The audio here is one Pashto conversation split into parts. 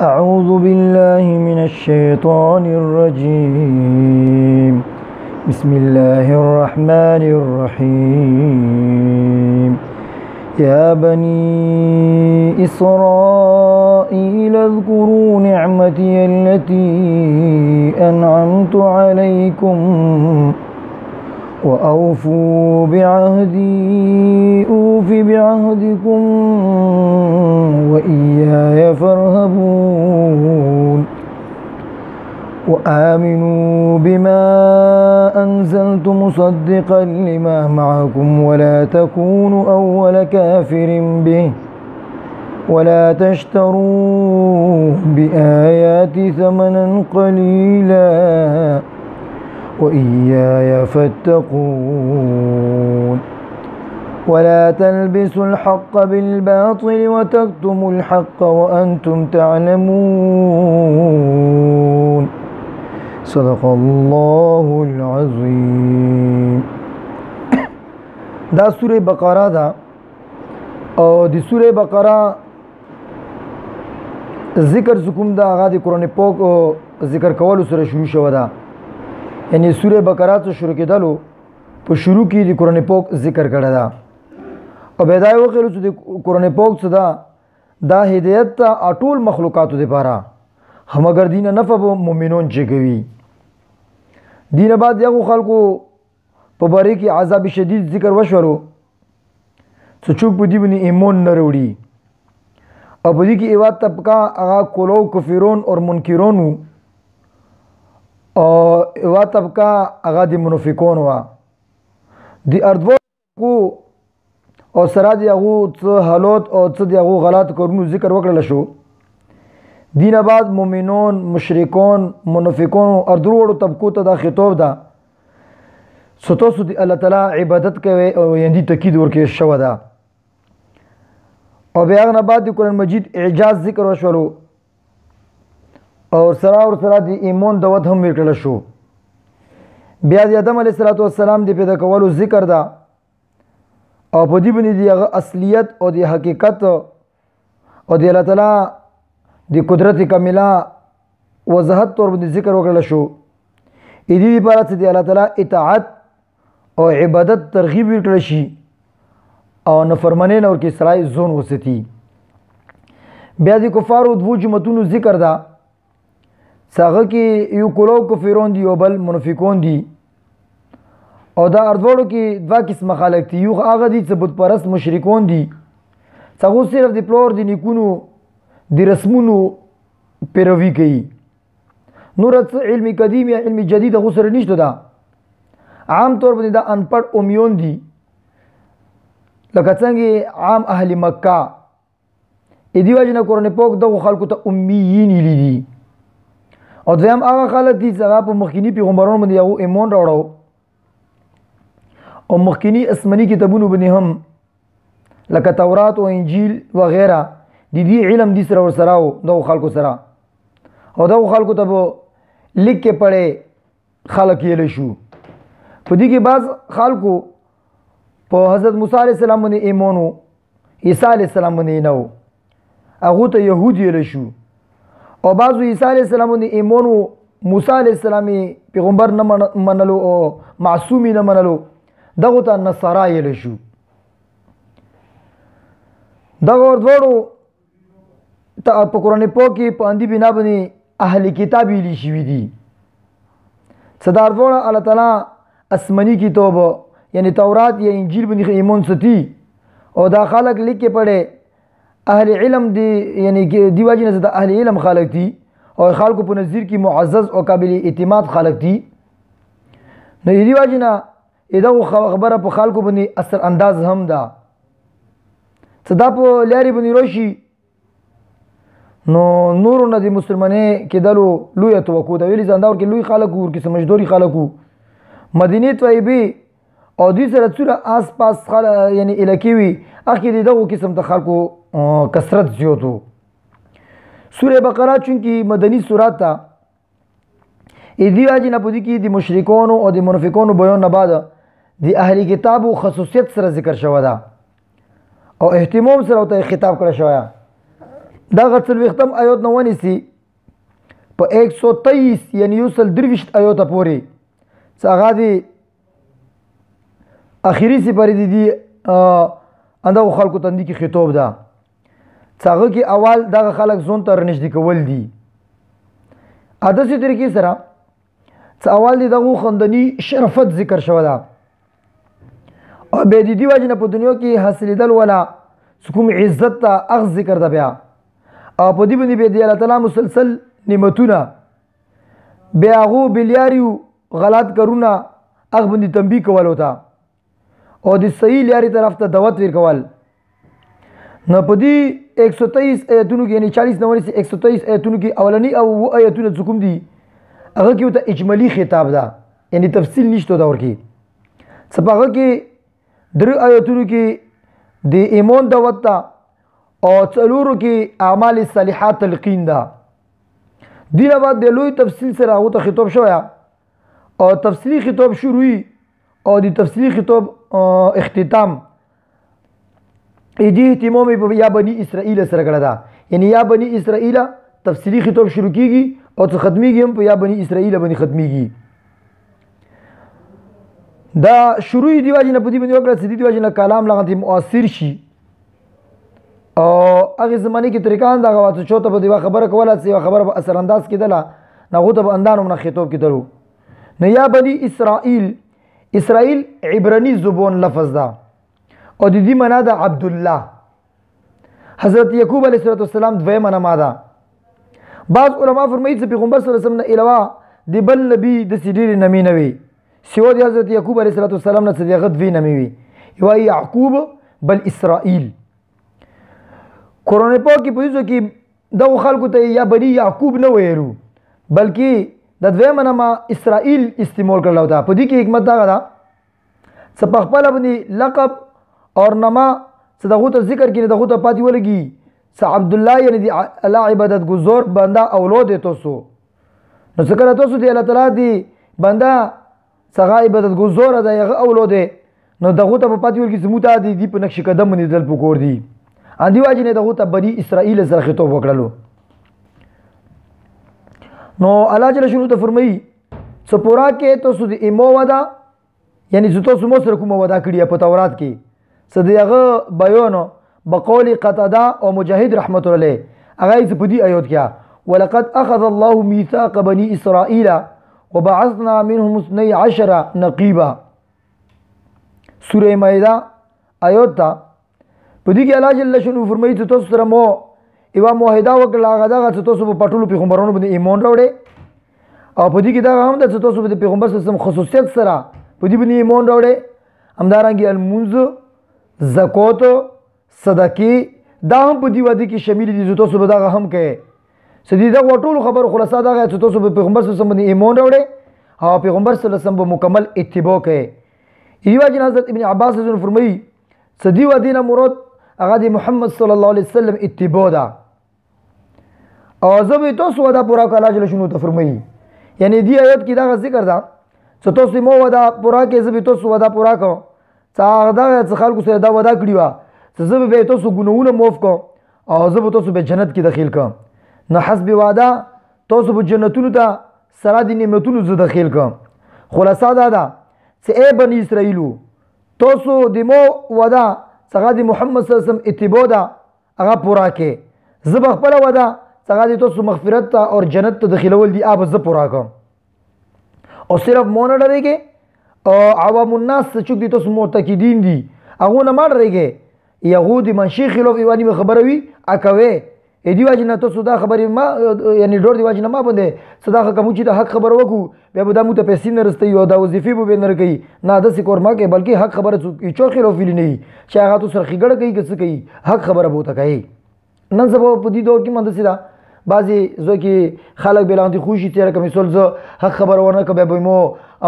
أعوذ بالله من الشيطان الرجيم بسم الله الرحمن الرحيم يا بني إسرائيل اذكروا نعمتي التي أنعمت عليكم وأوفوا بعهدي أوف بعهدكم وإياي فارهبون وآمنوا بما أنزلت مصدقا لما معكم ولا تكونوا أول كافر به ولا تشتروا بآياتي ثمنا قليلا وإياي فاتقون ولا تلبسوا الحق بالباطل وتكتموا الحق وأنتم تعلمون صدق الله العظيم. دا سورة بقرة دا او دی سورة بقرة ذکر سکوم دا آغا دی قرآن پاک ذکر کولو سره شروع شو دا، یعنی سورہ بقرہ تو شروع کېدلو په شروع کې د قرآن پاک ذکر کړی دا او بدای وکړو چې د قرآن پاک څخه دا هدایت ته ټول مخلوقاتو لپاره هم اگر دینه نفع به مؤمنون چې کوي دینه بعد یو خلکو په باره کې عذاب شدید ذکر وشورو چې څوک په دې باندې ایمان نه وروړي او په دې کې ایوا طبقه هغه کولو کفرون او منکرون او ایوا طبقه هغه د منافقون وا دی اردو کو او سره دی هغه څه حالات او څه دی هغه غلط کارونو ذکر وکړل شو. دین بعد مؤمنون مشرکون منافقون او درو طبقو ته دا خطاب ده ستاسو دی الله تعالی عبادت کوي او یندي تاکید ورکې شو ده او بیا نه بعد د قرآن مجید اعجاز ذکر وشولو اور سره دی ایمان دوت هم ورکړل شو. بیا د آدم علیه السلام دی پیدا کولو ذکر ده او په دې باندې دی هغه اصلیت او دی حقیقت او دی الله تعالی دی قدرت کامله وضاحت تور باندې ذکر وکړل شو. دې لپاره چې دی الله تعالی اطاعت او عبادت ترغیب ورکړل شي او نافرمانی نه ورکې سړی ځون وساتي. بیا د کفارو دوه جماعتونو ذکر ده څنګه کې یو کولو کفرون دی او بل منافقون دی او دا اردوړو کې dva قسمه خلک دي. یو هغه دي چې بت پرست مشرکون دي څنګه صرف د پلور د نیکونو د رسمونو پیروي کوي نور علم قدیم یا علم جدید هغه سره نشته. دا عام طور باندې دا انپړ امیون دي لکه څنګه عام اهل مکه دې وجنه قرآن پاک دغه خلکو ته امیین لیدي او دویم هغه خلک دي چې هغه په مخکینی پیغمبرانو باندې یو ایمان راوړو او مخکینی آسماني کتابونو باندې هم لکه تورات او انجیل وغیرہ د دې علم دي سره ورسره او دغه خلکو سره او دغه خلکو ته به لیک کې پړې خلک یې لشو. په دې کې بعض خلکو په حضرت موسی علیه السلام باندې ایمان او عیسی علیه السلام باندې نه و هغه ته يهودي لشو او بعضو عیسی علیه السلام باندې ایمان او موسی علیه السلام پیغمبر نه منلو او معصومی نه منلو دغه ته نصارا یې لشو. دغه ورځو ته په قرآن پاک کې په اندی بنا باندې اهل کتاب یې شوي دي. صدر ورو الله تعالی آسماني کتاب یعنی تورات یا انجیل باندې ایمان ستي او دا خلک لیکي پړې اهل علم دی یعنی دی واجنه د اهل علم خلق دي او خلکو په نظر کې معزز او قابل اعتماد خلق دي. نو دی واجنه دا خبره په خلکو باندې اثر انداز هم ده صدا په لاري باندې روشي نو نور نه د مسلمانې کېدلو لوی توقع ده. ویلي زنداور کې لوی خلکو ورکې سمجدوري خلکو مدینه طیبه او دې سره څوره آس پاس یعنی الکی وي اخر دغه قسم ته خلکو کثرت زیاتو. سورہ بقرہ چونکه مدنی سورات تا دې واجب نه پدې کې د مشرکانو او د منافقانو بیان نه بعد د اهلی کتابو خصوصیت سره ذکر شوی دا او اهتمام سره ته خطاب کړی شوی دغه څلوېښتم آیات نه ونیسي په 123 یعنی 123 آیاته پورې چې هغه د اخري سپارې دي اندغو خلکو ته کې خطاب ده چې هغه کې اول دغه خلک ځون ته رانږدې کول دي داسې طریقې سره چې اول د دغو خندني شرفت ذکر شوی ده او بیا د دې وجې نه په دنیا کې حاصلېدل ولا کوم عزت ته هغه ذکر ده بیا او په دې باندې بیا د الله تعالی مسلسل نعمتونه بیا هغو بلیاریو غلط کارونه هغه باندې تنبیه کول وته او د صحیح لارې طرف ته دعوت ورکول نو په دې 123 آیتونو کې یعنی 40 نمبر 123 آیتونو کې اولنی او آیتونه چې کوم دي هغه کې ته اجمالی خطاب ده یعنی تفصیل نشته دا ورکی سپاغه کې در آیتونو کې د ایمان دعوت ته او څلورو کې اعمال صالحات تلقین ده دینه بعد د لوی تفصیل سره هغه ته خطاب شوی او تفصیلی خطاب شروعي او د تفصیلی خطاب اختتام دې اهتمام په یا بني اسرائیل سره کړه ده یعنی یا بني اسرائیل تفصیلی خطاب شروع کیږي او څه ختميږي هم په یا بني اسرائیل باندې ختميږي دا شروعي دی واجب نه پدې باندې وکړه چې دی واجب نه کلام لغت مؤثر شي او هغه زمانه کې طریقان دا غواړي چې چوته په دی خبره کوله چې خبره په اثر انداز کېدله نه غوته په اندانو نه خطاب کېدلو نو یا بني اسرائیل عبرانی زبون لفظ ده او د دې معنا ده عبد الله حضرت یعقوب علیه السلام دویمه معنا ده بعض علما فرمایي چې پیغمبر صلی الله علیه وسلم نه علاوه د بل نبی د سیدیر نمی نه وي سیوا د حضرت یعقوب علیه السلام نه صدیقت وی نمی وي یو یعقوب بل اسرائیل قرآن پاک کې پوهیږو کې دغه خلکو ته یا بني یعقوب نه ویلو بلکې د دویمه نامه اسرائیل استعمال کړل دا په دې کې حکمت دا ده چې په خپل باندې لقب اور نما چې دغه ته ذکر کړي دغه ته پاتې ولګي چې عبد الله یعنی دی الله عبادت گزار بنده اولاد تاسو نو څنګه تاسو دی الله تعالی دی بنده څنګه عبادت گزار ده یغه اولاد نو دغه ته پاتې ولګي چې موته دی په نقش قدم باندې دل پکور دی اندی واجی نه دغه ته بني اسرائیل سره خطاب وکړلو نو الله جل شانو ته فرمایي چې پورا کې تاسو د ایمو ودا یعنی چې تاسو مو سره کوم ودا کړی په تورات کې صدیغه بیان بقول قتاده او مجاهد رحمت الله علیه هغه په دې آیات کې ولقد اخذ الله ميثاق بني اسرائيل وبعثنا منهم 12 نقيبا سوره مائده آیات تا په دې کې الله جل شانو فرمایي چې تاسو سره مو ایوا موحده وکړه هغه دغه چې تاسو په پټولو پیغمبرانو باندې ایمان راوړې او په دې کې دا هم ده چې تاسو په پیغمبر سره خصوصیت سره په دې باندې ایمان راوړې همدارنګه المنز زکات صدقې دا هم په دې وادي کې شامل دي چې تاسو به دا هم کوي سدي دا ټول خبر خلاصه دا چې تاسو په پیغمبر سره باندې ایمان راوړې او پیغمبر صلی الله علیه وسلم مکمل اتباع کوي ایوا جن حضرت ابن عباس رضی فرمایي سدي وادي نه مراد هغه د محمد صلی الله علیه وسلم اتباع ده او زه تاسو ودا پورا کاله جل شنو ته فرمایي یعنی دی آیت کې دا ذکر ده چې تاسو مو ودا پورا کې زه تاسو ودا پورا کو څنګه دا خلکو سره دا ودا کړی و چې زه به تاسو ګناونه معاف کو او زه به تاسو به جنت کې داخل کوم نو حسب وعده تاسو به جنتونو ته سره د نعمتونو زه داخل کوم خلاصه دا ده چې ای بني اسرائیلو تاسو د مو ودا څنګه د محمد صلی الله علیه وسلم اتباع ده هغه پورا کې زه به خپل ودا څنګه تاسو مغفرت ته او جنت ته داخلول دي اب زه پورا کوم او صرف مونږ ډرېږي او عوام الناس چې دي تاسو معتقدین دي هغه نه ما ډرېږي يهودي منشي خلاف ایوانی خبره وي اکوي دی واجب نه تاسو دا خبرې ما یعنی ډور دی واجب نه ما باندې صداقه کوم چې د حق خبر وکړو بیا به د مو ته پیسې نه رسته یو دا وظیفه به نه کوي نه د سکور ما کې بلکې حق خبره چې خلاف ویل نه چې هغه تاسو رخیګړه کوي که څه کوي حق خبره بوته کوي نن سبا په دې دور کې مند سیدا بعضی ځکه خلک بلاندې خوشي تیر کوي سول زه حق خبر ورنه کوي به مو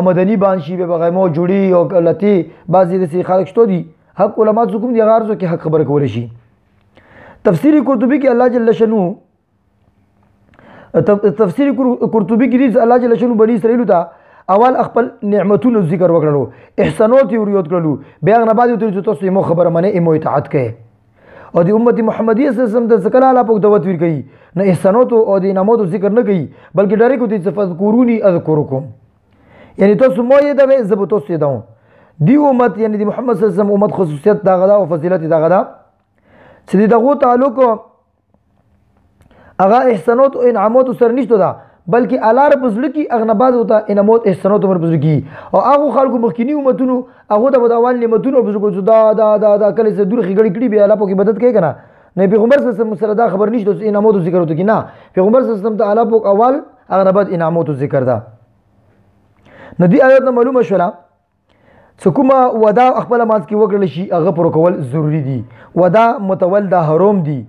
آمدنی بانشي به غمو جوړي او لتی بعضی د خلک شته دي حق علما حکم دي غار ځکه حق خبر کول شي تفسیر قرطبی کې الله جل شانو تفسیر قرطبی کې الله جل شانو بني اسرائیل ته اول خپل نعمتونو ذکر وکړلو احسانات یې وريوت کړلو بیا نه بعد ته تاسو مو خبره منه مو اطاعت کړي او د امت محمدیه صلی الله علیه وسلم ته کله الله پاک دعوت ورکوي نه احسانات او د انعاماتو ذکر نه کوي بلکې ډایرکټ کوي چې فذکرونی اذکرکم یعنی تاسو مو یې دا زه به تاسو یې داوم دی امت یعنی د محمد صلی الله علیه وسلم امت خصوصیت دا غدا او فضیلت دا غدا چې دغه تعلق هغه احسانات او انعامات سره نشته دا بلکې الله رب عزت کی اغنباد ہوتا انعامات احسانات عمر بزرگ کی او هغه خلکو مخکینی امتونو هغه د بداوال نعمتونو بزرګ دا کله چې دور خګړی کړي به الله پاک مدد کوي کنه نه پیغمبر صلی الله علیه وسلم سره دا خبر نشته انعامات ذکر وته کی نه پیغمبر صلی الله علیه وسلم ته الله پاک اول اغنباد انعامات ذکر دا ندی آیات نه معلومه شولا سکوما ودا خپل مانس کې وکړل شي هغه پر کول ضروری دي ودا متول دا حرام دي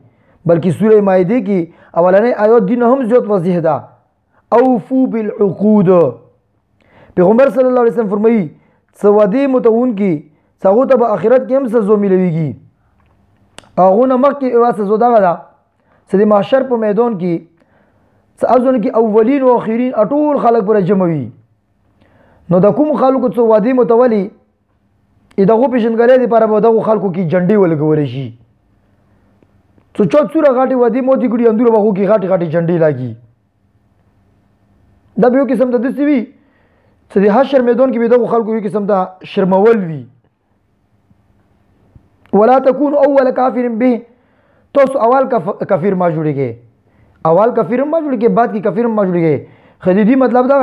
بلکې سوره مائده کې اولنې آیات دي نه هم زیات واضح ده اوفو بالعقود پیغمبر صلی الله علیه وسلم فرمایي سوادي متون کی څنګه ته آخرت کې هم سزا ملويږي هغه نه مخکې واسه زو دغه دا چې د محشر په میدان کې څازونه کې اولین او اخرین ټول خلک پر جمع وي نو د کوم خلکو څو وادي متولي دغه پیژنګلې لپاره به دغه خلکو کې جنډي ولګول شي څو چوره غاټي وادي موتی ګړي اندور به کې غاټي غاټي جنډي لاګي دا به یو قسم د دسی وي چې د حشر میدان کې به دغه خلکو یو قسم د شرمول وي ولا تكون اول کافر به تاسو اول کافر ما جوړیږي اول کافر ما جوړیږي بعد کې کافر ما جوړیږي خدیدی مطلب دا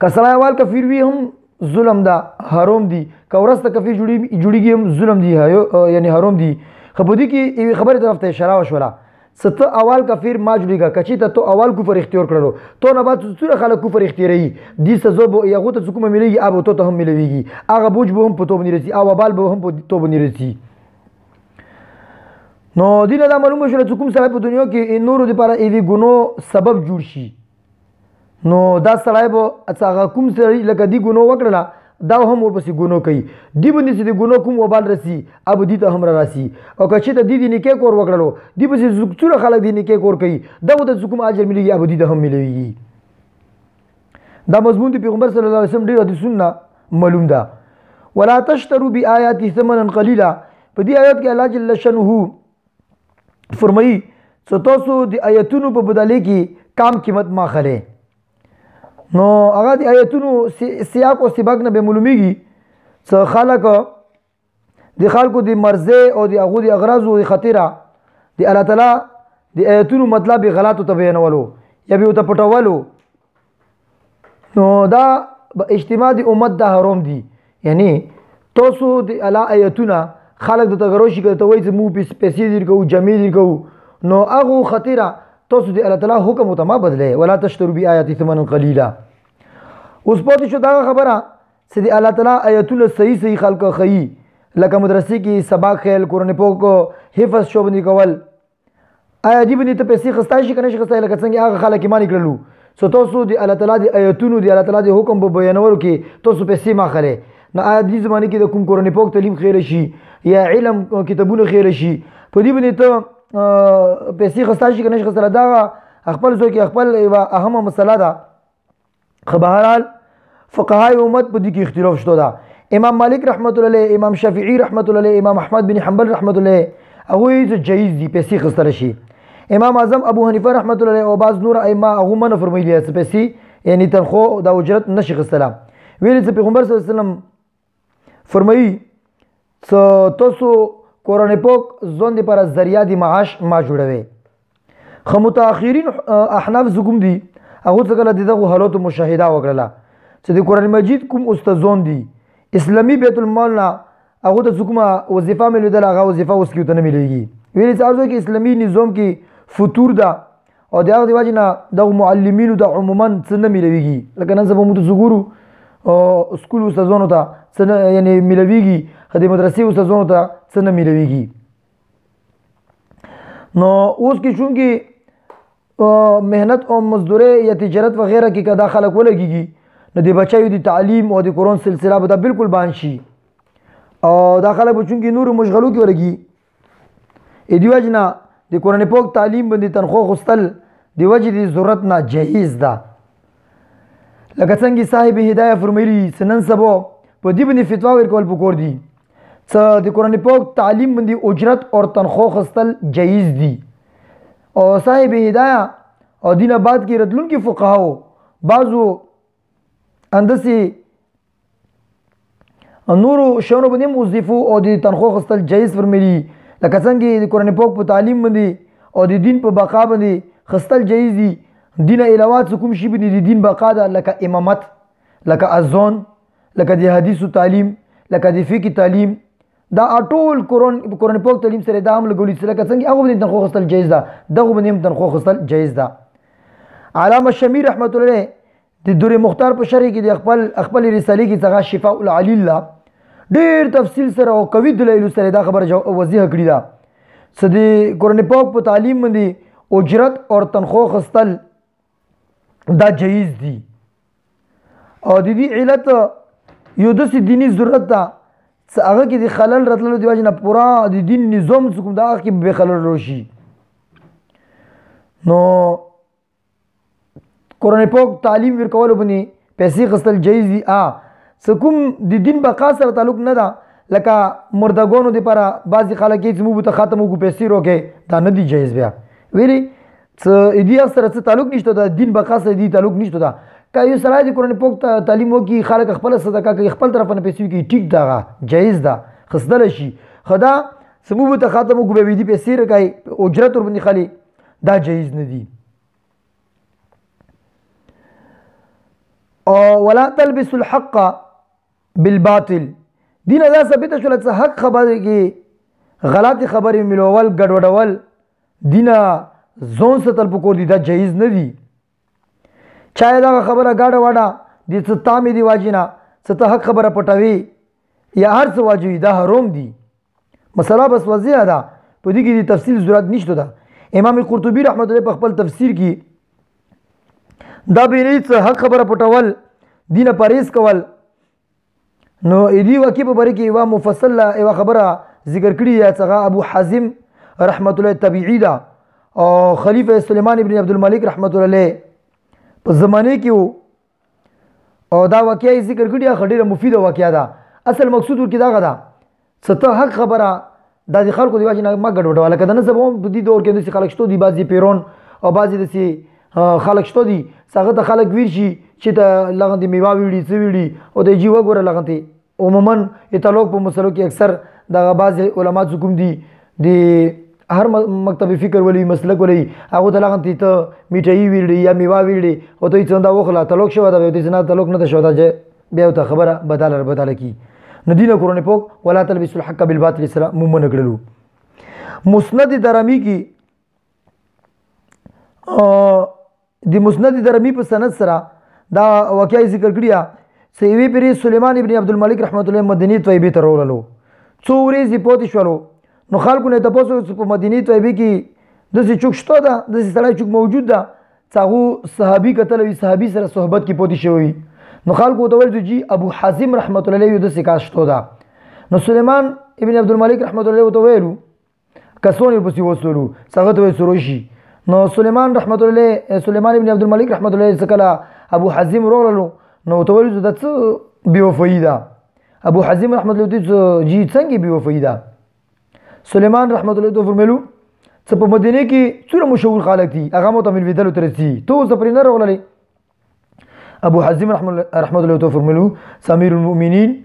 کسره اول کافر وي هم ظلم دا حرام دي کورسته کافر جوړیږي هم ظلم دي یعنی حرام دي خبودي کې خبره طرف ته اشاره وشوله ست اول کافر ما جوړیږي کچې ته تو اول کفر اختیار کړو تو نه بعد څوره خلک کفر اختیاري دي سزا به یغه ته حکم مليږي اب ته هم ملويږي هغه بوج به هم پتو بنی رسي او بال به هم پتو بنی رسي نو دینه دا معلومه شوه چې کوم سره په دنیا کې نورو لپاره ایوي ګونو سبب جوړ شي نو دا سړی به هغه کوم سړی لکه دی ګونو وکړله دا هم ورپسې ګونو کوي دی باندې چې د ګونو کوم وبال رسی اب دی ته هم راسي او که چې د دی نیکه کور وکړلو دی پسې څوره خلک دی نیکه کور کوي دا د کوم اجر ملي اب دی ته هم ملوي دا مضمون دی پیغمبر صلی الله علیه وسلم ډیر د سنت معلوم ده ولا تشتروا بآياتي ثمنا قليلا په دې آیات کې الله جل شانه فرمایي چې تاسو د آیاتونو په بدله کې کام قیمت ما خله نو هغه د آیتونو سیاق او سباق نه به معلومیږي چې خلک د خلکو د مرزه او د هغه د اغراض او خطره د الله تعالی د آیتونو مطلب غلط او تبیینولو یا به ته پټولو نو دا اجتماع د امت د حرام دي یعنی تاسو د الله آیتونه خلک د تغروشي کوي وایي چې مو پیسې دیر کو جمع دیر کو نو هغه خطره تاسو د الله تعالی حکم او ما بدله ولا تشتروا بآياتي ثمنا قليلا اوس پاتې شو دا خبره چې د الله تعالی آیتونه صحیح خلق خي لکه مدرسې کې سبق خیل قرآن پاک حفظ شو باندې کول آیا دی باندې ته پیسې خستای شي کنه شي خستای لکه څنګه هغه خلک ایمان کړلو سو تاسو د الله تعالی د آیتونو د الله تعالی د حکم په بیانولو کې تاسو پیسې ما خله نه آیا دې زمانه کې د کوم قرآن پاک تعلیم خیر شي یا علم کتابونه خیر شي په دې باندې ته پیسې خستای شي کنه شي خستای دا خپل ځکه کې خپل یو اهمه مسله ده خبرحال فقهای امت په دې کې اختلاف شته ده امام مالک رحمت الله علیه امام شافعی رحمت الله علیه امام احمد بن حنبل رحمت الله هغه یې جایز دي پیسې خستل شي امام اعظم ابو حنیفه رحمت الله علیه او بعض نور ائمه هغه منه فرمایلی چې پیسې یعنی تنخو د اجرت نشي خستل ویل چې پیغمبر صلی الله علیه وسلم فرمایي چې تاسو قرآن پاک ځون دی پر ذریعہ دی معاش ما جوړوي خو متأخرین احناف زګم دي هغه څنګه دغه حالات مشاهده وکړه چې د قرآن مجید کوم استادون دي اسلامی بیت المال نه هغه د حکومت وظیفه ملودل هغه وظیفه اوس کې ته نه مليږي ویل چې ارزو کې اسلامی نظام کې فطور ده او د هغه دی وجنه د معلمینو د عموما څه نه ملويږي لکه نن سبا مو زګورو او سکول استادونو ته څه یعنی ملويږي خدای مدرسې استادونو ته څه نه ملويږي نو اوس کې چونکی مهنت او مزدوری یا تجارت وغیرہ کې کدا خلک ولګيږي نو د بچایو د تعلیم او د قرآن سلسله به دا بالکل بان شي او دا خلک به چونکی نور مشغلو کې ولګي دی وجنه د قرآن پاک تعلیم باندې تنخوا خستل دی وجه د ضرورت نه جهیز ده لکه څنګه صاحب هدايه فرمایلی سنن سبو په دې باندې فتوا ورکول پکور دي څه د قرآن پاک تعلیم باندې اجرت او تنخواه خستل جایز دي او صاحب هدایه او دین بعد کې رتلونکي فقهاو بعضو اندسې نورو شیانو باندې هم وظیفو او د تنخواه خستل جایز فرمیلي لکه څنګه د قرآن پاک په تعلیم باندې او د دین په بقا باندې خستل جایز دي دین علاوه څه کوم شي باندې د دین بقا ده لکه امامت لکه اذان لکه د حدیثو تعلیم لکه د فقه تعلیم دا ټول قرآن پاک تعلیم سره دا هم لګولي چې لکه څنګه هغه باندې تنخواه خستل جایز ده دغه باندې هم تنخواه خستل جایز ده علامه شمیر رحمت الله علیه د دور مختار په شرح کې د خپل رسالې کې څنګه شفاء العلیل ډیر تفصیل سره او قوي دلایل سره دا خبره وضیح کړی ده چې د قرآن پاک په تعلیم باندې اجرت او تنخواه خستل دا جایز دي او د دې علت یو داسې دینی ضرورت ده چې هغه کې د خلل راتللو د وجې نه پوره د دین نظام چې کوم دا هغه کې بې خلل راشي نو قرآن پاک تعلیم ورکولو باندې پیسې خستل جایز دي څه کوم د دین بقا سره تعلق نه ده لکه مردګانو دپاره بعضې خلک یې چې موږ ته ختم وکړو پیسې روکې دا نه دي جایز بیا ویلې څه دې سره څه تعلق نشته ده دین بقا سره دې تعلق نشته ده که یو سړی د قرآن پاک تعلیم وکړي خلک خپله صدقه کوي خپل طرف نه پیسې وکړي ټیک ده هغه جایز ده خستلی شي خو دا چې موږ ته ختم وکړو بیا دې پیسې راکوي اجرت ورباندې خلي دا جایز نه دي او ولا تلبس الحق بالباطل دینه دا ثابته شوله چې حق خبره کې غلطي خبرې ملول ګډوډول دینه ځون ستل پکور دي دا جایز نه دي چا دا خبره ګاډه واډه د څه تامې دی واجینا څه ته حق خبره پټوي یا هر څه واجوي دا حرام دي مسله بس واضح ده په دې کې د تفصیل ضرورت نشته ده امام قرطبي رحمت الله په خپل تفسیر کې دا به نه څه حق خبره پټول دینه پرهیز کول نو دې واقع په باره کې یوه مفصل یوه خبره ذکر کړې ده څنګه ابو حازم رحمت الله طبیعي ده او خلیفه سلیمان ابن عبدالملک رحمت الله علیه په زمانه کې وو او دا واقعه ذکر کړې ده ډېره مفیده واقعه ده اصل مقصود ورکې دغه ده څه ته حق خبره دا د خلکو د وجې نه مه ګډوډوه لکه د نن سبا هم په دې دور کې داسې خلک شته دي بعضې پیرون او بعضې داسې خلک شته دي هغه ته خلک ویر شي چې ته لغنتې میوه ویړي څه ویړي او د جي وګوره لغنتې عموما اطلاق په مسلو کې اکثر دغه بعضې علما چې کوم دي د هر مکتب فکر ولي مسلک ولي هغه ته لغنتې ته میټایي ویړي یا میوه ویړي او ته یې څنده وخله تعلق شوی ده ته نه تعلق نه ده شوی ده بیا ته خبره بدله کی نو دینه قرآن پاک ولا تلبسوا الحق بالباطل سره ممنع کړلو مسند درمی کې د مسند درمی په سند سره دا واقعي ذکر کړیا سیوی پیر سلیمان ابن عبدالملک رحمت الله مدینه طیبه ته راوللو څو ورځې پاتې شولو نو خلکو نه تاسو په مدینه طیبه کې داسې چوک شته ده داسې سړی چوک موجود ده هغه صحابي کتل وي صحابي سره صحبت کې پاتې شوی نو خلکو ته ویل جی ابو حازم رحمت الله علیه داسې کار شته ده نو سلیمان ابن عبدالملک رحمت الله ته ویلو کسونه پسې وسلو څنګه ته سروشي نو سلیمان ابن عبدالملک رحمت الله علیه څخه ابو حازم رولو نو ته ویل د څه بیوفایی ده ابو حازم رحمت الله جی څنګه بیوفایی ده سلیمان رحمت الله ته فرمایلو څه په مدینه کې څومره مشهور خلک دي هغه مو ته مل ویدلو ترسي تو سفر نه راوللی ابو حازم رحمت الله ته فرمایلو امیر المؤمنین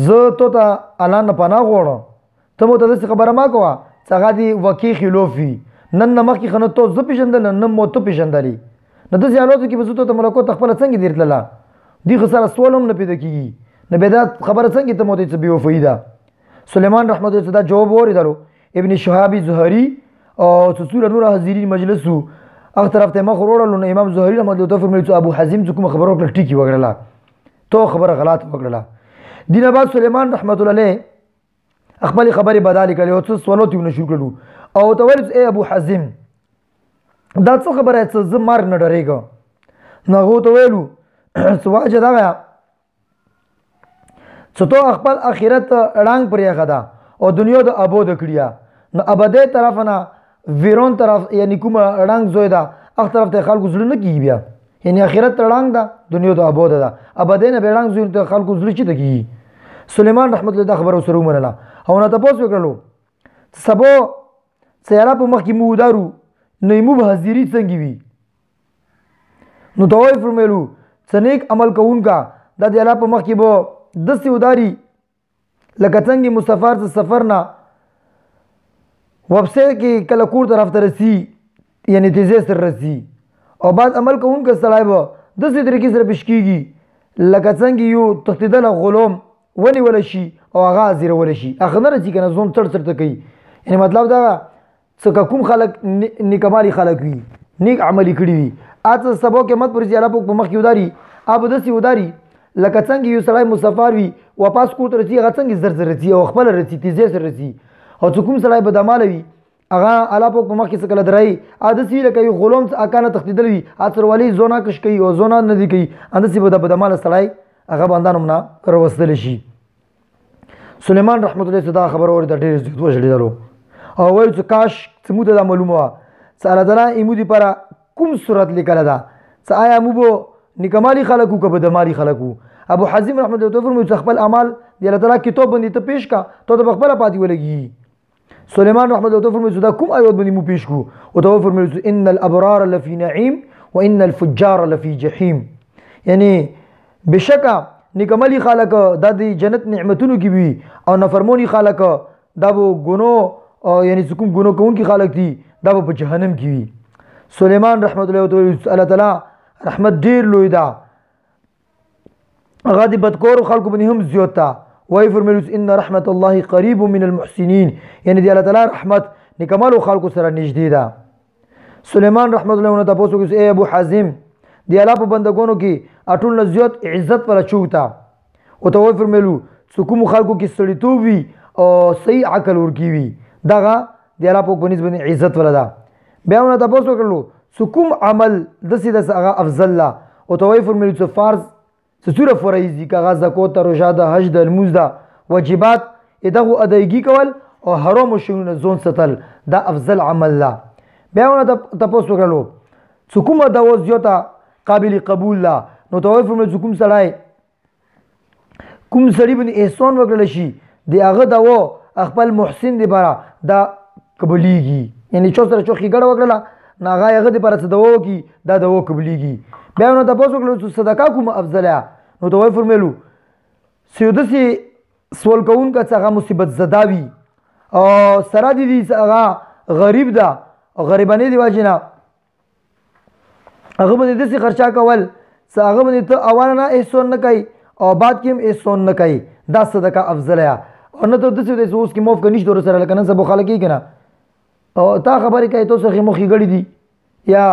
زه ته الله نه پناه غواړم ته مو ته داسې خبره ما کوه چې هغه دې واقع خلاف وي نن نه مخکې خو نه تو زه پېژندل نه مو ته پېژندلې نو داسې حالاتو کې به زه ته ملکوت خپله څنګه دې تلله دې خو سره سوال هم نه پیدا کېږي نو بیا دا خبره څنګه ته مو ته څه بېوفایي ده سلیمان رحمت الله دا جواب واورېدلو ابن شهاب زهري او څو نور حاضرین مجلس وو هغه طرف ته مخ وروړلو نو امام زهري رحمت الله ته فرمایي چې ابو حازم چې کومه خبره وکړه ټیکي وکړله تو خبره غلط وکړله دینه بعد سلیمان رحمت الله علیه خپل خبرې بدالې کړې او څه سوالات یې شروع کړلو او ته ویل ای ابو حازم دا څه خبره چې زه مار نه ډارېږم نو هغه ته ویلو څه واجه دغه څه تو خپل اخرت ړانګ پرې ایښه ده او دنیا د اباد کړیا نو ابدې طرف نه ویرون طرف یعنی کومه ړانګ زوی ده هغه طرف ته خلکو زړه نه کېږي بیا یعنی اخرت ړانګ ده دنیا د اباد ده ابدې نه به ړانګ زوی ته خلکو زړه چې ته کېږي سلیمان رحمت الله دا خبره سره ومنله او نه تاسو وکړلو سبو سیاره په مخ کې مو ودارو نو مو به حاضری څنګه وي نو دوی فرمایلو څنګه عمل کوونکا د دې الله په مخ کې به دسي وداري لکه څنګه مسافر څخه سفر نه وبسه کې کله کور طرف ته رسی یعنی تیزه سره رسی او بعد عمل کوونکا سړی به دسي طریقې سره پیش کیږي لکه څنګه یو تختیدل غلام ونی ولا شي او هغه زیره ولا شي اخر نه رسی کنه زون تړ کوي یعنی مطلب دا څه کوم خلک نیکمالي خلک وي نیک عملی کړی وي اته سبو کې مت پر زیاله په مخ کې وداري اب دسي وداري لکه څنګه یو سړی مسافر وي واپس کو تر چې هغه څنګه زر رسی او خپل رسی تیزه سره رسی او کوم سړی به دمال وي هغه الله په مخ کې څه کله درای ادسي لکه یو غلام اکانه تختیدل وي اثر والی زونا کش کوي او زونا ندی کوي اندسي به دمال سړی هغه باندې نه وروستل شي سلیمان رحمت الله صدا خبر اور د ډېر زیات وژړېدلو او وایي چې کاش سمو ته معلومه وه چې الله تعالی ایمو دي پر کوم صورت لیکله ده چې آیا مو به نیکمالي خلکو که بدمالي خلکو ابو حزیم رحمت الله فرمایي چې خپل اعمال د الله تعالی کتاب باندې ته پیش کا ته د خپل پاتې ولګي سلیمان رحمت الله فرمایي چې دا کوم آیات باندې مو پیش کو او ته فرمایي چې ان الابرار لفی نعیم وان الفجار لفی جحیم یعنی بشکا نیکمالي خلک د جنت نعمتونو کې وي او نافرمانی خلک دا به ګنو یعنی کوم ګنو کوونکي خلک دي دا به په جهنم کې وي سلیمان رحمت الله تعالی رحمت ډیر لوی ده هغه د بدکور خلکو باندې هم زیات ده وایي فرمایي ان رحمت الله قریب من المحسنین یعنی د الله تعالی رحمت نیکمالو خلکو سره نږدې ده سلیمان رحمت الله تعالی تاسو کې ای ابو حازم دی الله په بندګانو کې اټول نه زیات عزت پر چوتا او ته وایي فرمایلو چې کوم خلکو کې سړیتوب وي او صحیح عقل ورکی وي دغه دی الله په بنسبت عزت ولدا بیا ونه تاسو کړلو کوم عمل د سیده هغه افضل لا او ته وایي فرمایلو چې فرض څه سوره فرایض کاغذ زکات روزه د حج د الموز د واجبات دغه ادایګي کول او حرام شونه زون ستل دا افضل عمل لا بیا ونه تاسو کړلو چې کومه د وزیوتا قابل قبول لا نو ته وایي فرمایلو کوم سړی باندې احسان وکړل شي دی هغه دا خپل محسن دی بارا دا قبليږي یعنی چې سره چوخي ګډ وکړه ناغه هغه د پر څه دوا کی دا دوا قبليږي بیا نو تاسو کړو چې صدقه کوم افضل نو ته وایي فرمایلو سیودسي سوال کوون کا څنګه مصیبت زداوي او سره دي هغه غریب ده او غریبانه دی واجنه هغه باندې دسي خرچا کول هغه باندې ته اوانه نه احسان نه کوي او بعد کې هم احسان نه کوي دا صدقه افضل او نه ته دسي د اوس کې موف کنيش دور سره لکنه سبو خلک کیږي او تا خبرې کوي تاسو خې مخې غړي دي یا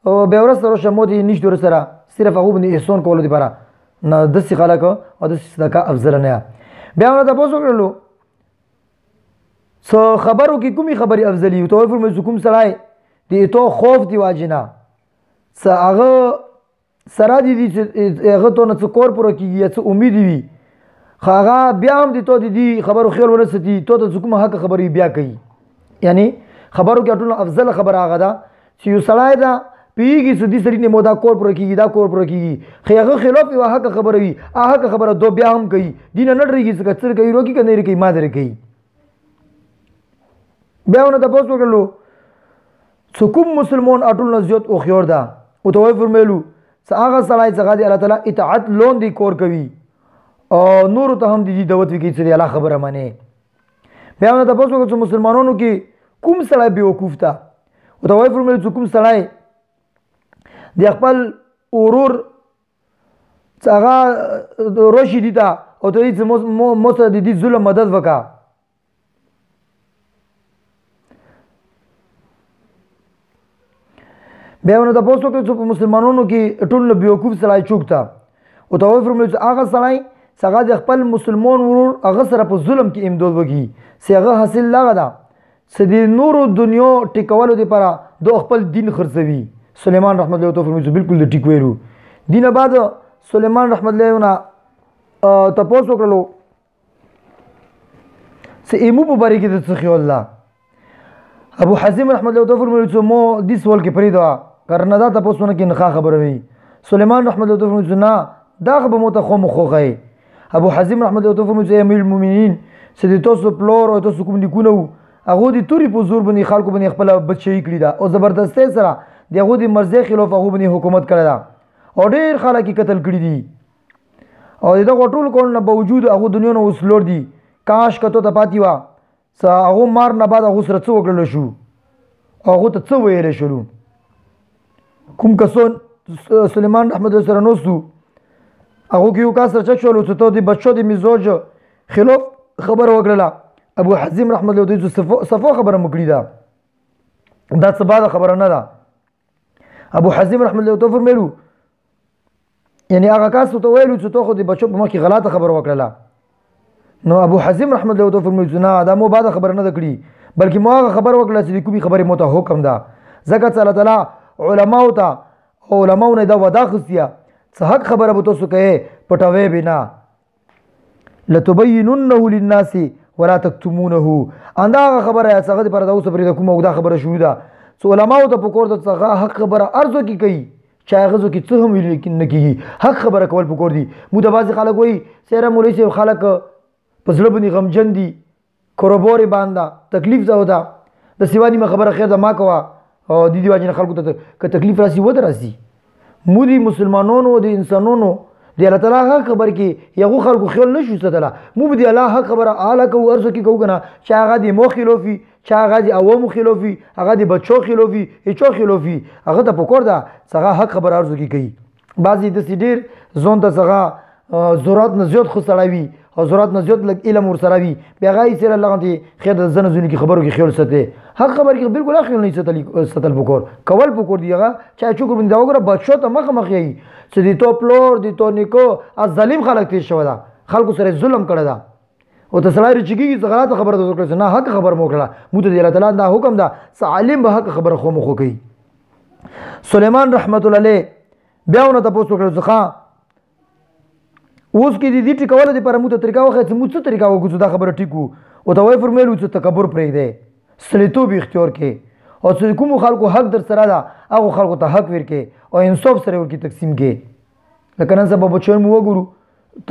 به ورسره شمو دي نش دور سره صرف هغه باندې احسان کول دي پره نه دسي خلک او د صدقه افضل نه بیا نو تاسو کړلو سو خبرو کې کومي خبري افضلي او تو فرمایي کوم سړی دي ته خوف دی واجنه هغه سره دي هغه ته نه څکور پر کیږي څه امید وي هغه بیا هم دي ته دي خبرو خیال ورسېدي ته کوم حق خبري بیا کوي یعنی خبرو کې ټول افضل خبر هغه ده چې یو سړی دا پیږي سدي سړي نه مودا کور پر کیږي دا کور پر کیږي خیغه خلاف یو حق خبره وي هغه خبره دو بیا هم کوي دین نه ډریږي څه کثر کوي روکي کنه کوي ما در کوي بیا ونه تاسو وکړلو څو کوم مسلمان اټول نه زیات او خيار ده او ته فرمایلو هغه سړی څنګه دی الله تعالی اطاعت لون دی کور کوي او نور ته هم دي دعوت وکړي چې الله خبره مانه بیا ونه تاسو وکړو مسلمانانو کې کوم سړی بیوقوف ده او ته وایي فرمایلو چې کوم سړی د خپل اورور څنګه روشي دي تا او ته دې مو سره د دې ظلم مدد وکا بیا ونه تاسو وکړو چې مسلمانانو کې ټول بیوقوف سړی چوکتا او ته وایي فرمایلو چې هغه سړی څنګه د خپل مسلمان ورور هغه سره په ظلم کې امداد وکي څنګه حاصل لاغه ده سدي نور دنیا ټیکولو دی پره دو خپل دین خرڅوي سلیمان رحمت الله تعالی فرمایي بالکل د ټیک ویلو دینه بعد سلیمان رحمت الله نه تاسو وکړلو سه ایمو په باره کې د څخه الله ابو حزیم رحمت الله تعالی فرمایي چې مو د سوال کې پریدا کرنا دا تاسو نه کې نه خبره وي سلیمان رحمت الله تعالی فرمایي نه دا به مو ته خو مخوغه ابو حزم رحمت الله فرمایي چې امیر المؤمنین چې تاسو پلور او تاسو کوم لیکونه وو هغه د توري په زور باندې خلکو باندې خپل بچی کړی دا او زبردستۍ سره دغه د مرزي خلاف هغه باندې حکومت کړی دا او ډېر خلک قتل کړي دي او دغه ټول کول نه باوجود هغه دنیا نو وسلور دي کاش کته ته پاتې وا هغه مار نه بعد هغه سره څه وکړل شو هغه ته څه ویل شو کوم کسون سلیمان رحمت الله سره نوستو هغه کیو کا سره چک شول چې ته د بچو د مزاج خلاف خبر وکړه ابو حزم رحمت الله دوی صفو خبره مکړی دا څه بعد خبره نه ده ابو حزم رحمت الله فرمایلو یعنی هغه کس ته ویلو چې ته خو د بچو په مخ کې غلطه خبره وکړه نو ابو حزم رحمت الله فرمایي نه دا مو بعد خبره نه کړی بلکې مو هغه خبر وکړه چې کومي خبره مو ته حکم ده ځکه چې الله تعالی علماو نه دا ودا خصیا څه حق خبره به تاسو کوي پټوي بنا لتبيننه للناس ولا تكتمونه اندا خبره څنګه پر دا اوس پرې کومه دا خبره شو ده څو علماو ته پکور ته څنګه حق خبره ارزو کی کوي چا غزو کی څه هم ویل نه کیږي حق خبره کول پکور دي مو د بعض خلک وایي سره مولوی سي خلک پسړه باندې غمجن دي کروبوري باندې تکلیف زودا د سیوانی خبره خیر ده ما کوا او د دې واجب خلکو ته که تکلیف راسي و دراسي مو دي مسلمانانو د انسانانو دی الله تعالی حق خبر کې یو خلکو خیال نشو ستله مو به دی الله حق خبره اعلی کو ارزو کې کو کنه چې هغه د مو خلافي چې هغه د عوامو خلافي هغه د بچو خلافي هیڅ خلافي هغه ته پکور ده څنګه حق خبر ارزو کې کوي بعضی د سیډیر زون ته څنګه ضرورت نه زیات خو سړاوي او ضرورت نه زیات لګ علم ور سره وي بیا غي سره الله ته خیر د زنه زونی کی خبرو کې خیال سته حق خبر کې بالکل خیال نه ستل پکور کول پکور دیغه چا چوکر بندا وګره بچو ته مخ مخ یي چې دی تو پلور دی تو نیکو از ظالم خلک تیر شو دا خلکو سره ظلم کړه دا او ته سلای رچګي غلط خبره ده کړه نه حق خبر مو کړه مو ته الله تعالی دا حکم ده عالم به حق خبره خو مخ کوي سليمان رحمت الله علیه بیاونه تاسو کړو ځخه اوس کې دې ټیکول دي پر مو ته طریقه وخت مو څه طریقه وګورو دا خبره ټیکو او ته وای فرمایلو چې تکبر پرې دی سلیتوب اختیار کې او چې کوم خلکو حق در سره ده هغه خلکو ته حق ورکې او انصاف سره ورکی تقسیم کې لکه نن سبا بچو مو وګورو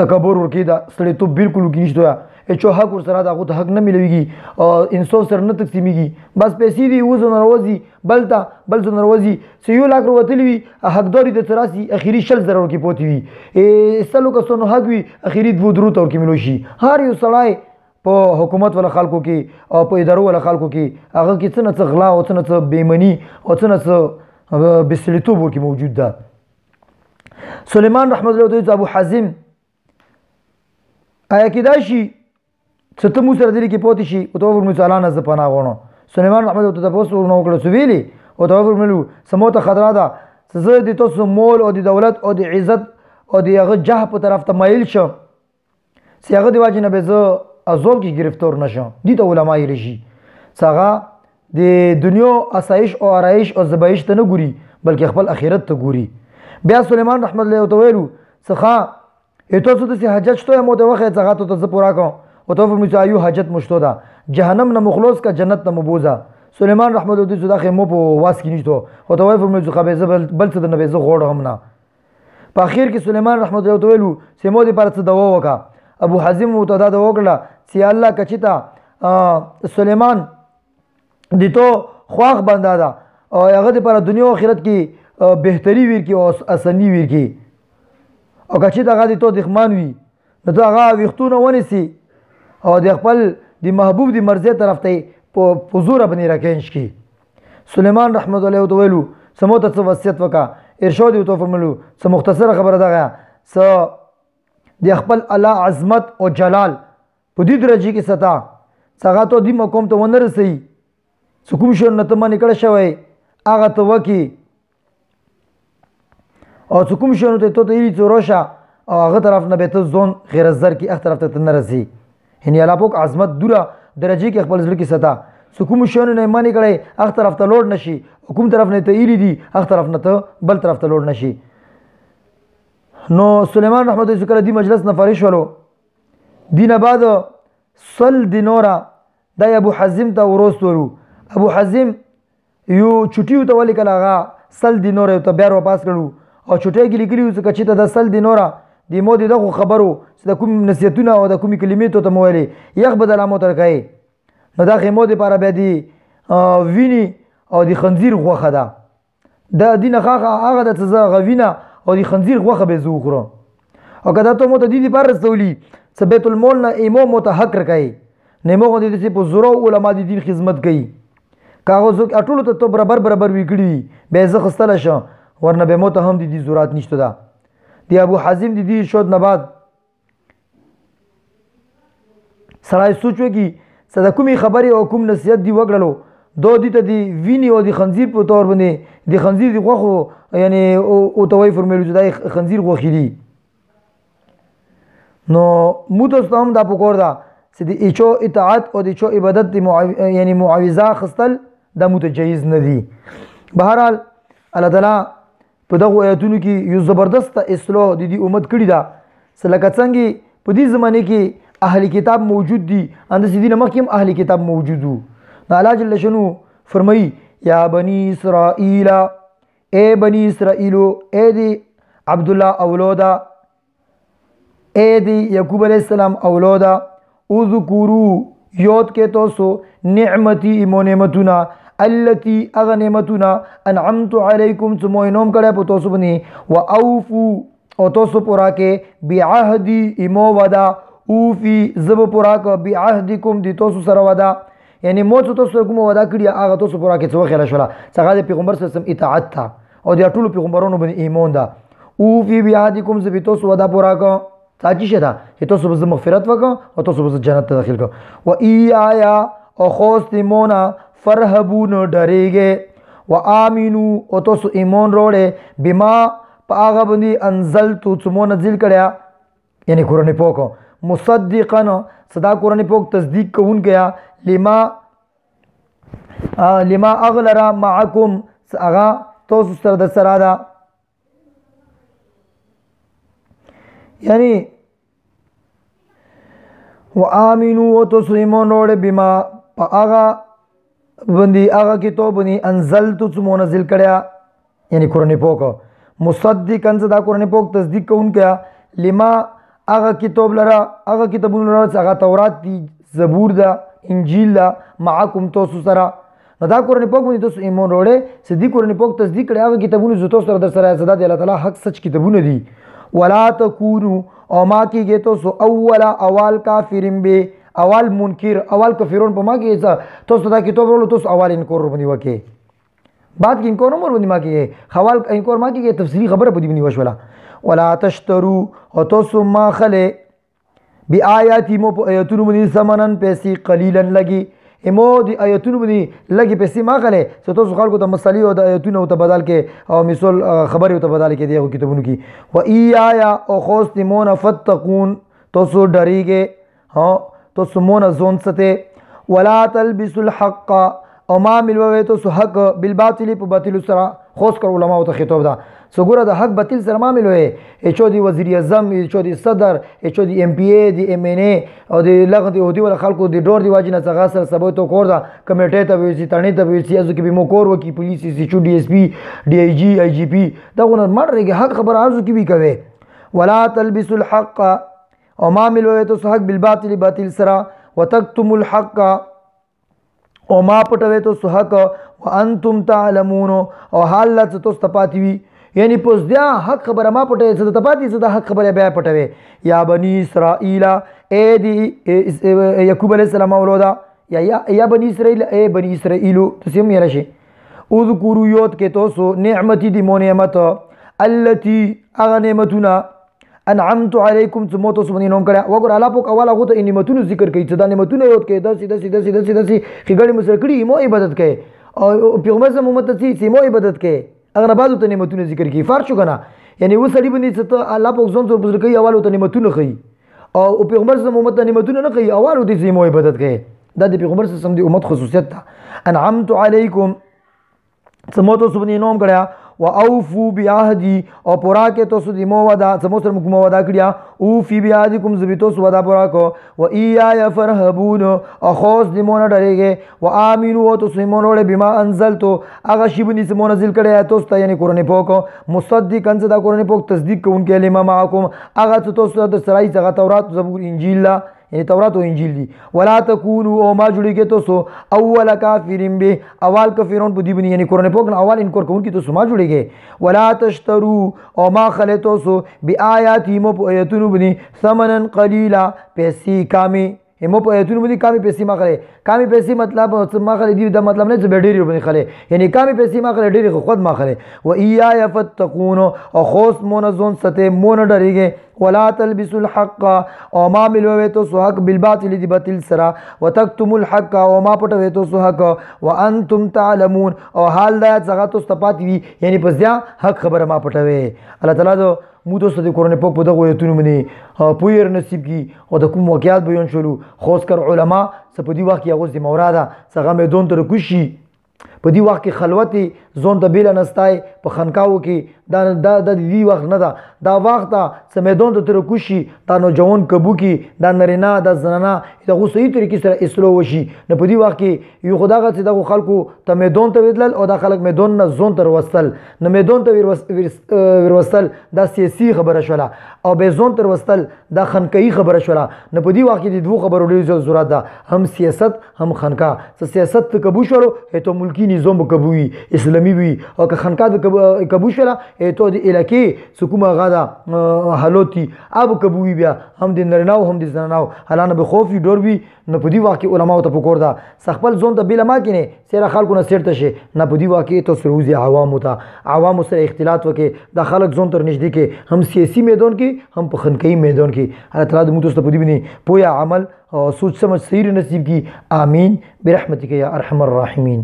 تکبر ورکی دا سلیتوب بالکل کې نشته چې حق ور سره ده هغه ته حق نه ملويږي او انصاف سره نه تقسیميږي بس پیسې دی وزن ناروزي بل ناروزي چې یو لاک وروتلی وي حقداري د تراسي اخیری شل ضرر کې پوتې وي استلو کسونو حق وي اخیری دو درو تور کې ملوشي هر یو سړی په حکومت ولا خلکو کې او په ادارو ولا خلکو کې هغه کې څه غلا او څه بېمنی او څه بسلیتوب ورکی موجود ده سلیمان رحمت الله علیه ابو حزم آیا کې دا شي چې ته مو سره دې کې پوتې شي او ته ورمو تعالی نه پناه غواړو سلیمان رحمت الله تاسو نو کړو سویلی او ته ورمو سموته خطر ده زه دې تاسو مول او د دولت او د عزت او د هغه جاه په طرف ته مایل شم چې هغه دی واجب نه به زه ازول کې گرفتار نشم دي ته علما یې رشي څنګه د دنیا اسایش او آرایش او زبایش ته نه ګوري بلکې خپل اخرت ته ګوري بیا سلیمان رحمت الله وتعالى څخه تاسو ته حاجت شته مو ته وخت څنګه ته پورا کوم او ته فرمایي ایو حاجت مشتو ده جهنم نه مخلص کا جنت نه مبوزا سلیمان رحمت الله دې داخه مو په واس کې نشته او ته فرمایي ځکه بل څه نه به زه غوړ هم نه په اخر کې سلیمان رحمت الله وتعالى سمو دې پر څه دوا وکا ابو حزم متدا د وکړه چې الله کچتا سلیمان دې تو خواخ بندا ده او هغه د پر دنیا او آخرت کې بهتري ویر کې او اسنی ویر کې او کچې دغه دې تو دښمن وي نو هغه وختونه ونیسي او د خپل د محبوب د مرزي طرف ته په حضور باندې راکینش کی سلیمان رحمت الله وتعالى سموته څه وصیت وکا ارشاد یو تو فرملو څه مختصره خبره ده څه د خپل الله عظمت او جلال په دې درجه کې ستا څنګه ته د مقام ته ونه رسي څوک شو نه ته باندې کړه شوی هغه ته وکی او څوک شو نو ته ته یې چوروشه او هغه طرف نه به ته ځون غیر زر کې اخ طرف ته نه رسي یعنی الله پاک عظمت دوره درجه کې خپل ځل کې ستا څوک شو نه مانی کړي اخ طرف ته لوړ نشي حکومت طرف نه ته یې دي اخ طرف نه ته بل طرف ته لوړ نشي نو سلیمان رحمت الله ذکر دی مجلس نه فارغ شولو دینه بعد صل دینورا د ابو حزم ته ورستورو ابو حزم یو چټیو ته ولیکل هغه سل دینورا ته بیا واپس کړو او چټي کې لیکلو چې کچې ته د سل دینورا د مو دغه خبرو چې د کوم نصیحتونه او د کومې کلمې ته مو ویلې یخ به د لامو تر کوي نو دا خیمو دپاره بیا د وینې او د خنزیر غوښه ده د دې نه هغه ده چې زه هغه وینه او د خنزیر غوښه به زه وخورم او که دا ته مو ته دې دپاره رسولي چې بیت المول نه ایمو مو ته حق راکوي نو ایمو غوندې داسې په زورو علما د دین خدمت کوي که هغه څوک ټولو ته برابر وي کړي بیا یې زه خستلی شم ورنه بیا مو ته هم د دې ضرورت نشته ده د ابو حازم د دې شود نه بعد سړی سوچ وکړي چې د کومې خبرې او کوم نصیحت دې وکړلو دو دې ته د وینې او د خنزیر په طور باندې د خنزیر د غوښو یعنې ورته وایي فرمیلو چې دا خنزیر غوښې دي نو موږ تاسو ته هم دا پکار ده چې د هیچو اطاعت او د هیچو عبادت یعنی معاوضه اخیستل دا موږ ته جایز نه دي بهرحال الله تعالی په دغو آیتونو کې یو زبردست اصلاح د دې امت کړې ده چې لکه څنګه په دې زمانه کې اهل کتاب موجود دي انداسې دې نه مخکې هم اهل کتاب موجود وو نو الله جل شانو فرمایي یا بني اسرائیل اے بني اسرائیلو اے دی عبدالله اولودا اے دی یعقوب علیہ السلام اولودا اذکروا یود کې تاسو نعمتي ایمو نعمتونه التي اغه نعمتونه انعمت علیکم چې مو انعام کړی په تاسو باندې واوفوا او تاسو پورا کې بعهدی ایمو ودا اوفي زب پورا کې بعهدکم دی تاسو سره ودا یعنی مو څه تاسو کوم ودا کړی هغه تاسو پورا کې څه خیره شولا څنګه د پیغمبر صلی الله علیه وسلم اطاعت تا او د ټولو پیغمبرانو باندې ایمان ده اوفي بعهدکم زب تاسو ودا پورا کې تاچی شه ده چې تاسو به مغفرت وکړو او تاسو به جنت ته داخل کړو و ای آیا او خوست ایمونا فرهبون ډریږي و امنو او تاسو ایمان وروړې بما په هغه باندې انزلتو چې مو نازل کړیا یعنی قرآن پاک مصدقا صدا قرآن پاک تصدیق کوونکی لما اغلرا معکم هغه تاسو سره د سره ده یعنی و آمینو و تاسو ایمان وروړئ بما په هغه باندې هغه کتاب باندې انزلتو چې مو نازل کړیا یعنی قرآن پاک مصدقا دا قرآن پاک تصدیق کوونکی لما هغه کتاب لره هغه کتابونه لره چې هغه تورات دي زبور ده انجیل ده معکم تاسو سره نو دا قرآن پاک باندې تاسو ایمان وروړئ چې دې قرآن پاک تصدیق کړی هغه کتابونه چې تاسو سره در سره صدا دی الله تعالی حق سچ کتابونه دي ولا تکونو او ما کېږئ تاسو اوله اول کافرین به اول منکر اول کافرون په ما کې تاسو دا کتاب وروړو تاسو اول انکار باندې وکړئ بعد کې انکار هم ورباندې ما کېږي حوال انکار ما کېږي تفصیلي خبره په دې باندې وشوله ولا تشترو او تاسو ما خلې بآیاتي مو په آیتونو باندې ثمنن پیسې قلیلا لګي امو دی آیتونو باندې لګي پیسې ما خلې چې تاسو خلکو ته مسالې او د آیتونو ته بدل کې او مثال خبرې ته بدل کې دی کتابونو کې و ای آیا او خوست مون فتقون تاسو ډریږئ ها تاسو مون زون سته ولا تلبسوا الحق او ما ملوي تاسو حق بالباطل په باطل سره خوست کړ علماء ته خطاب ده سګوره د حق باطل سره ما ملوي اچو دی وزیر اعظم اچو دی صدر اچو دی ام پی ای دی ام ان ای او دی لغه دی هودي ول خلکو دی ډور دی واجنه څنګه سره سبو ته کور دا کمیټه ته وی سي تانی ته وی سي ازو کې به مو کور وکي پولیس سي چو ډي اس پی ډي اي جي اي جي پی دا غو نه مړږي حق خبر ازو کې وی کوي ولا تلبسوا الحق او ما ملوي تاسو حق بالباطل باطل سره وتكتموا الحق او ما پټوي تاسو حق وانتم تعلمون او حال لا تاسو تپاتي وي یعنی پوس دیا حق خبره ما پټوي څه تپاتي څه د حق خبره بیا پټوي یا بني اسرائیل اے دی یعقوب علیہ السلام اولودا یا بني اسرائیل اے بني اسرائیل تاسو هم یې راشي اذکروا یوت کې تاسو نعمتي دی مو نعمت التي اغه نعمتونه انعمت علیکم چې مو تاسو باندې نوم کړه وګور الله پاک اول هغه ته نعمتونو ذکر کوي چې دا نعمتونه یوت کې داسې خګړې مسر کړي مو عبادت کوي او پیغمبر محمد ته چې مو عبادت کوي هغه بعد ته نعمتونه ذکر کوي فرض شو کنه یعنی و سړي باندې چې الله پاک ځون څور بزرګ کوي اول ته نعمتونه کوي او پیغمبر محمد ته نعمتونه نه کوي اول ته چې مو عبادت کوي دا د پیغمبر سره د امت خصوصیت ده انعمت علیکم چې مو تاسو باندې نوم کړه واوفوا بعهدي او پورا کې تاسو د مو وعده سمو سره کوم وعده کړیا اوفي بعهدكم زبي تاسو وعده پورا کو و ايايا فرهبون او خوص د مونږ ډریږي و امنو او تاسو مونږ بما انزلتو هغه شی بني سمو نازل کړی تاسو ته یعنی قران پاک مصدقا څه دا قران پاک تصدیق کوونکی لما معكم هغه تاسو د سرای څنګه تورات زبور انجیل لا یعنی تورات و انجیل دی ولا تکونوا او ما جوړی کې تاسو اول کافرین به اول کافرون په دی بنی یعنی قران پاک اول انکار کوونکی تاسو ما جوړی کې ولا تشترو او ما خله تاسو بیااتی مو په ایتونو بنی ثمنن قلیلا پیسې کامي مو په ایتونو باندې کامي پیسې ما خله کامي پیسې مطلب ما خله دی دا مطلب نه چې ډېری باندې خله یعنی کامي پیسې ما خله ډېری خود ما خله و ايايا فتقون او خوص مونزون سته مون ډریږي ولا تلبسوا الحق او ما ملوي تو حق بالباطل دی باطل سرا وتكتموا الحق او ما پټوي تو حق وانتم تعلمون او حال دا څنګه تو استپات وی یعنی پس دا حق خبره ما پټوي الله تعالی دو مو دوست د قران پاک په دغه ایتونو باندې پویر نصیب کی او د کوم واقعات بیان شولو خاص کر علما سپدی واقعي غوز د موراده څنګه مې دون تر کوشي په دی وخت کې خلوتي زون ته بیل نستای په خنکاو کې دا د وی وخت نه دا وخت سمیدون ته تر کوشي دا نوجوان کبو کې دا نرینا دا زنانا دا غو صحیح طریقې سره اسلو وشي نه په دی وخت کې یو خداغه چې د خلکو ته میدون ته ودل او دا خلک میدون نه زون تر وصل نه میدون ته وصل دا سیاسي خبره شوله او به زون تر وصل دا خنکای خبره شوله نه په دی وخت کې د دوه خبرو ډیر ضرورت ده هم سیاست هم خنکا سیاست ته کبو شورو ته ملکی نظام کبوي اسلامي وي او که خنکا د کبو شوله ته د علاقې سکومه غادا حالوتی اب کبوي بیا هم د نرناو هم د زناو حالانه به خوفي ډور وي نه په دی واقع علماء ته پکور دا خپل ځون ته بل ما کینه سره خلکو نه سرته شي نه په دی واقع ته سروزي عوام سره اختلاط وکي د خلک ځون تر نږدې کې هم سیاسي میدان کې هم په خنکۍ میدان کې الله تعالی د مو ته په دی باندې پویا عمل او سوچ سمجھ صحیح نصیب کی آمین برحمتک یا ارحم الراحمین.